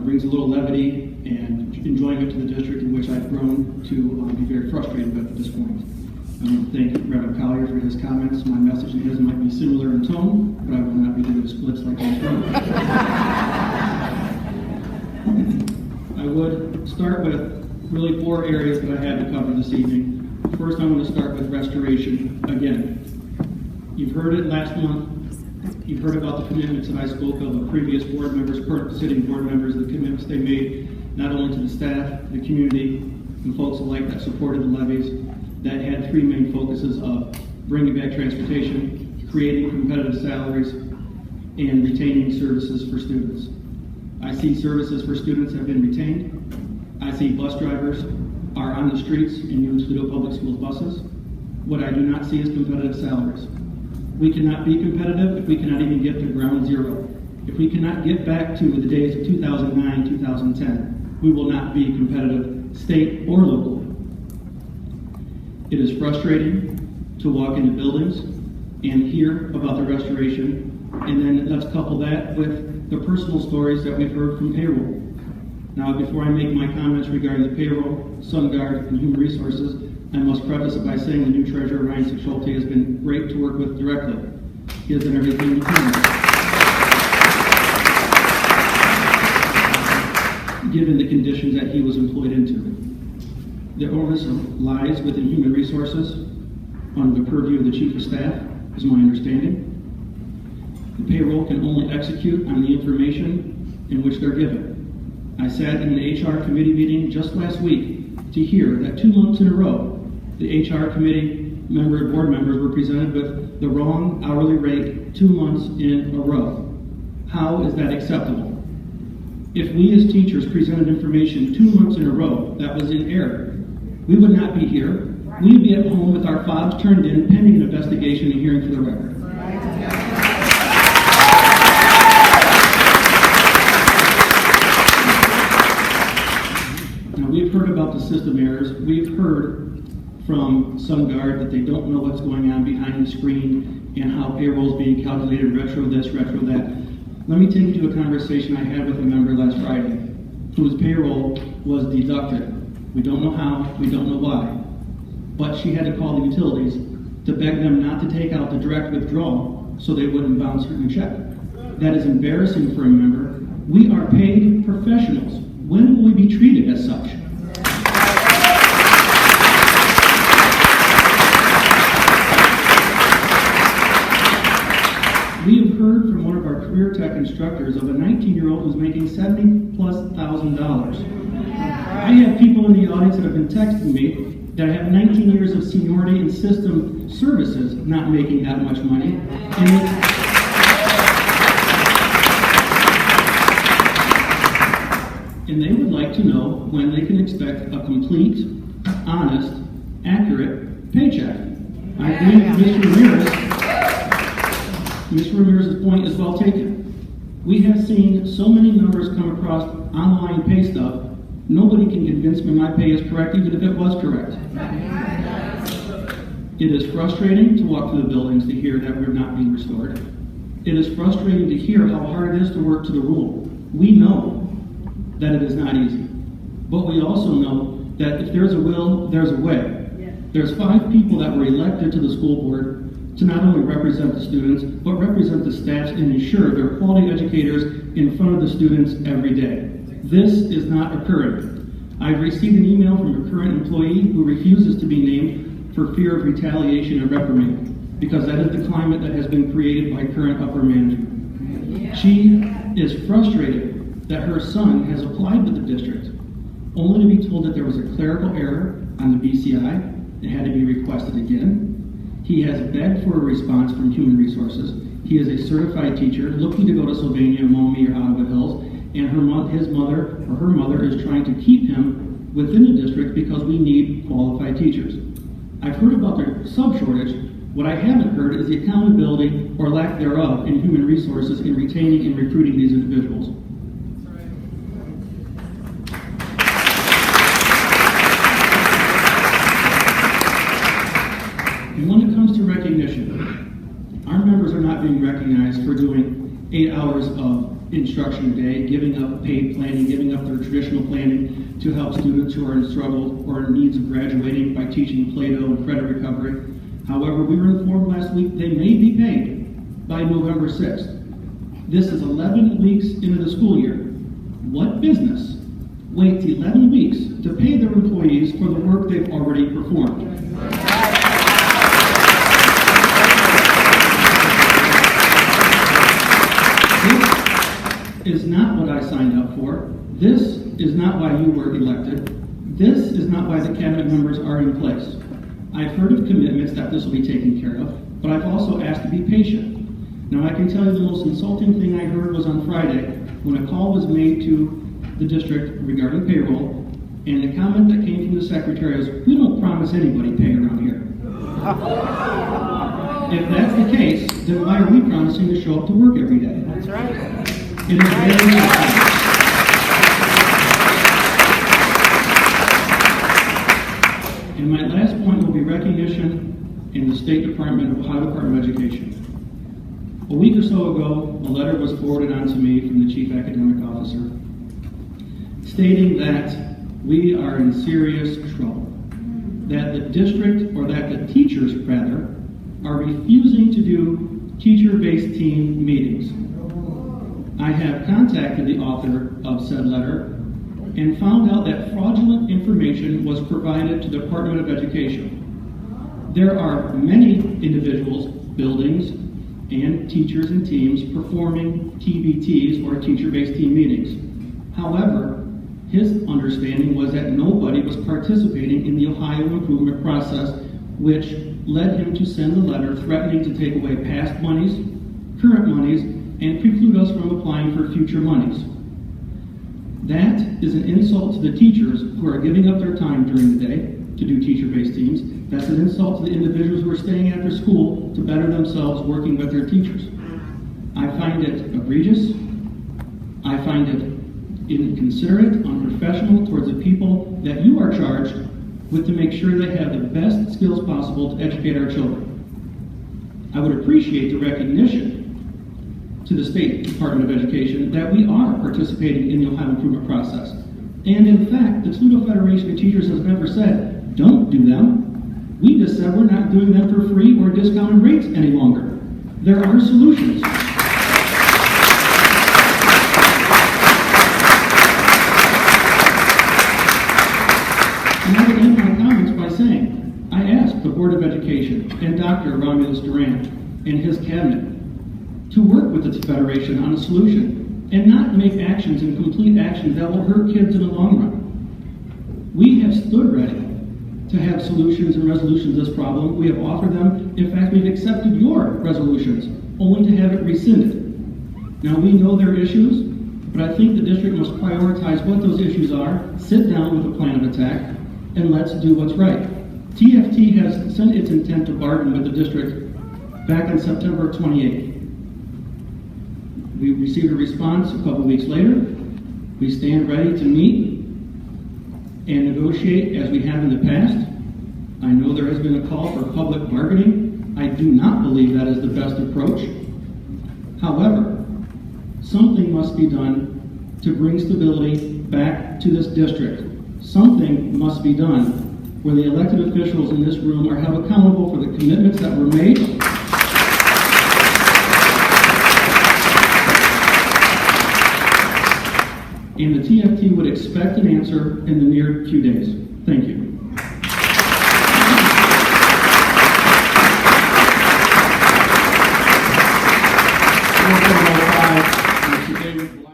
brings a little levity and enjoyment to the district in which I've grown to be very frustrated with at this point. I want to thank Reverend Collier for his comments. My message and his might be similar in tone, but I will not be doing splits like this room. I would start with really 4 areas that I had to cover this evening. First, I want to start with restoration again. You've heard it last month. You've heard about the commitments that I spoke of previous board members, current sitting board members, the commitments they made not only to the staff, the community, and folks alike that supported the levies, that had 3 main focuses of bringing back transportation, creating competitive salaries, and retaining services for students. I see services for students have been retained. I see bus drivers are on the streets and use Toledo Public Schools buses. What I do not see is competitive salaries. We cannot be competitive if we cannot even get to ground zero. If we cannot get back to the days of 2009, 2010, we will not be competitive, state or local. It is frustrating to walk into buildings and hear about the restoration, and then let's couple that with the personal stories that we've heard from payroll. Now, before I make my comments regarding the payroll, SunGuard, and human resources, I must preface it by saying the new treasurer, Ryan Schulte, has been great to work with directly. He has done everything he can, given the conditions that he was employed into. The onus lies within human resources under the purview of the chief of staff, is my understanding. The payroll can only execute on the information in which they're given. I sat in an HR committee meeting just last week to hear that 2 months in a row, the HR committee board members were presented with the wrong hourly rate 2 months in a row. How is that acceptable? If we as teachers presented information 2 months in a row that was in error, we would not be here. We'd be at home with our fobs turned in, pending an investigation and hearing for the record. Now, we've heard about the system errors. We've heard from SunGuard that they don't know what's going on behind the screen and how payroll is being calculated, retro this, retro that. Let me take you to a conversation I had with a member last Friday whose payroll was deducted. We don't know how, we don't know why, but she had to call the utilities to beg them not to take out the direct withdrawal so they wouldn't bounce her check. That is embarrassing for a member. We are paid professionals. When will we be treated as such? We have heard from one of our career tech instructors of a 19-year-old who's making $70,000+. I have people in the audience that have been texting me that have 19 years of seniority in system services not making that much money. And they would like to know when they can expect a complete, honest, accurate paycheck. I think Mr. Ramirez's point is well taken. We have seen so many numbers come across online pay stub. Nobody can convince me my pay is correct, even if it was correct. It is frustrating to walk through the buildings to hear that we're not being restored. It is frustrating to hear how hard it is to work to the rule. We know that it is not easy, but we also know that if there's a will, there's a way. There's 5 people that were elected to the school board to not only represent the students, but represent the staffs and ensure they're quality educators in front of the students every day. This is not occurring. I've received an email from a current employee who refuses to be named for fear of retaliation and reprimand, because that is the climate that has been created by current upper management. She is frustrated that her son has applied with the district, only to be told that there was a clerical error on the BCI. It had to be requested again. He has begged for a response from Human Resources. He is a certified teacher looking to go to Sylvania, Maumee, or Ottawa Hills, and her mother is trying to keep him within the district because we need qualified teachers. I've heard about the sub-shortage. What I haven't heard is the accountability or lack thereof in Human Resources in retaining and recruiting these individuals. And when it comes to recognition, our members are not being recognized for doing 8 hours of instruction day, giving up paid planning, giving up their traditional planning to help students who are in struggle or in needs of graduating by teaching Plato and credit recovery. However, we were informed last week they may be paid by November 6th. This is 11 weeks into the school year. What business waits 11 weeks to pay their employees for the work they've already performed? This is not what I signed up for. This is not why you were elected. This is not why the cabinet members are in place. I've heard of commitments that this will be taken care of, but I've also asked to be patient. Now, I can tell you the most insulting thing I heard was on Friday when a call was made to the district regarding payroll, and the comment that came from the secretary was, "We don't promise anybody pay around here." If that's the case, then why are we promising to show up to work every day? That's right. It is very simple. And my last point will be recognition in the State Department, Ohio Department of Education. A week or so ago, a letter was forwarded on to me from the Chief Academic Officer stating that we are in serious trouble, that the district, or that the teachers rather, are refusing to do teacher-based team meetings. I have contacted the author of said letter and found out that fraudulent information was provided to the Department of Education. There are many individuals, buildings, and teachers and teams performing TBTs, or teacher-based team meetings. However, his understanding was that nobody was participating in the Ohio improvement process, which led him to send a letter threatening to take away past monies, current monies, and preclude us from applying for future monies. That is an insult to the teachers who are giving up their time during the day to do teacher-based teams. That's an insult to the individuals who are staying after school to better themselves working with their teachers. I find it egregious. I find it inconsiderate, unprofessional towards the people that you are charged with to make sure they have the best skills possible to educate our children. I would appreciate the recognition to the State Department of Education that we are participating in the Ohio improvement process. And in fact, the Toledo Federation of Teachers has never said, don't do them. We just said we're not doing them for free or discounted rates any longer. There are solutions. And I would end my comments by saying, I asked the Board of Education and Dr. Romulus Durant and his cabinet to work with the Federation on a solution and not make actions and complete actions that will hurt kids in the long run. We have stood ready to have solutions and resolutions to this problem. We have offered them. In fact, we've accepted your resolutions, only to have it rescinded. Now, we know there are issues, but I think the district must prioritize what those issues are, sit down with a plan of attack, and let's do what's right. TFT has sent its intent to bargain with the district back on September 28th. We received a response a couple weeks later. We stand ready to meet and negotiate as we have in the past. I know there has been a call for public bargaining. I do not believe that is the best approach. However, something must be done to bring stability back to this district. Something must be done where the elected officials in this room are held accountable for the commitments that were made. And the TFT would expect an answer in the near few days. Thank you.